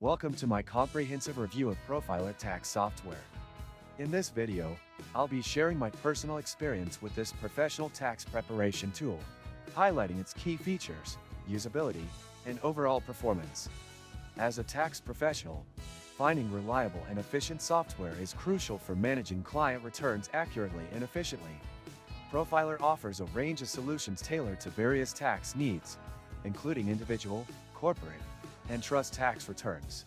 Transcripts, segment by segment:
Welcome to my comprehensive review of ProFiler tax software. In this video, I'll be sharing my personal experience with this professional tax preparation tool, highlighting its key features, usability, and overall performance. As a tax professional, finding reliable and efficient software is crucial for managing client returns accurately and efficiently. ProFiler offers a range of solutions tailored to various tax needs, including individual, corporate, and trust tax returns.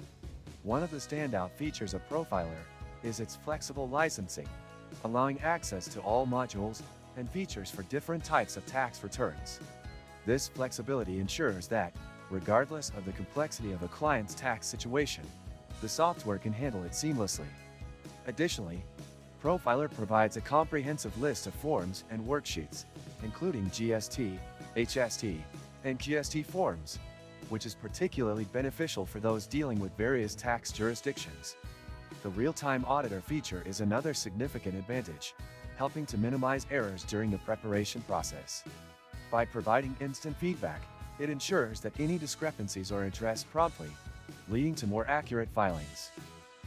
One of the standout features of ProFiler is its flexible licensing, allowing access to all modules and features for different types of tax returns. This flexibility ensures that, regardless of the complexity of a client's tax situation, the software can handle it seamlessly. Additionally, ProFiler provides a comprehensive list of forms and worksheets, including GST, HST, and QST forms, which is particularly beneficial for those dealing with various tax jurisdictions. The real-time auditor feature is another significant advantage, helping to minimize errors during the preparation process. By providing instant feedback, it ensures that any discrepancies are addressed promptly, leading to more accurate filings.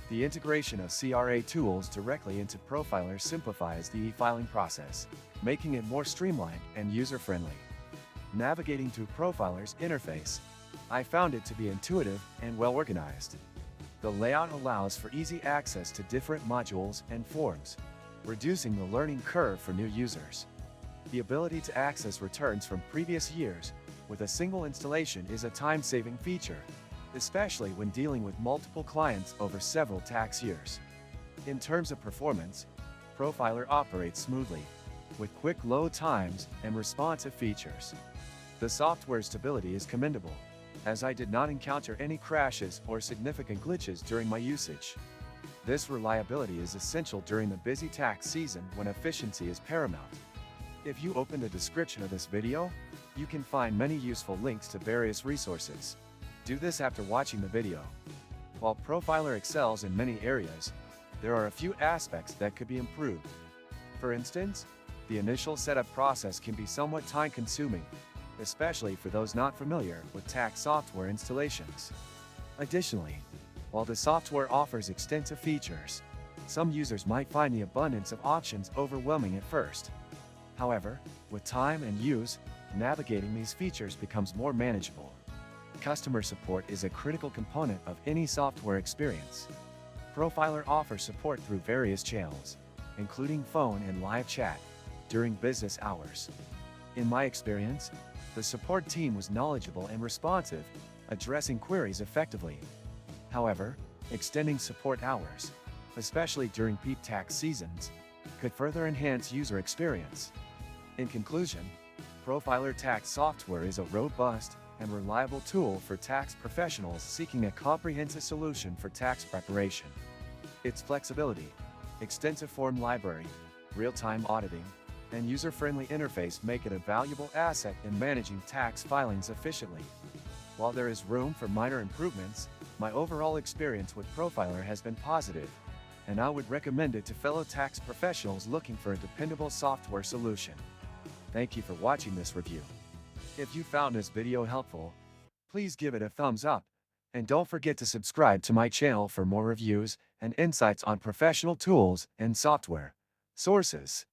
The integration of CRA tools directly into ProFiler simplifies the e-filing process, making it more streamlined and user-friendly. Navigating through ProFiler's interface, I found it to be intuitive and well-organized. The layout allows for easy access to different modules and forms, reducing the learning curve for new users. The ability to access returns from previous years with a single installation is a time-saving feature, especially when dealing with multiple clients over several tax years. In terms of performance, ProFiler operates smoothly, with quick load times and responsive features. The software's stability is commendable, as I did not encounter any crashes or significant glitches during my usage. This reliability is essential during the busy tax season when efficiency is paramount. If you open the description of this video, you can find many useful links to various resources. Do this after watching the video. While ProFiler excels in many areas, there are a few aspects that could be improved. For instance, the initial setup process can be somewhat time-consuming, especially for those not familiar with tax software installations. Additionally, while the software offers extensive features, some users might find the abundance of options overwhelming at first. However, with time and use, navigating these features becomes more manageable. Customer support is a critical component of any software experience. ProFiler offers support through various channels, including phone and live chat, during business hours. In my experience, the support team was knowledgeable and responsive, addressing queries effectively. However, extending support hours, especially during peak tax seasons, could further enhance user experience. In conclusion, ProFiler tax software is a robust and reliable tool for tax professionals seeking a comprehensive solution for tax preparation. Its flexibility, extensive form library, real-time auditing, and user-friendly interface make it a valuable asset in managing tax filings efficiently. While there is room for minor improvements, my overall experience with ProFiler has been positive, and I would recommend it to fellow tax professionals looking for a dependable software solution. Thank you for watching this review. If you found this video helpful, please give it a thumbs up, and don't forget to subscribe to my channel for more reviews and insights on professional tools and software sources.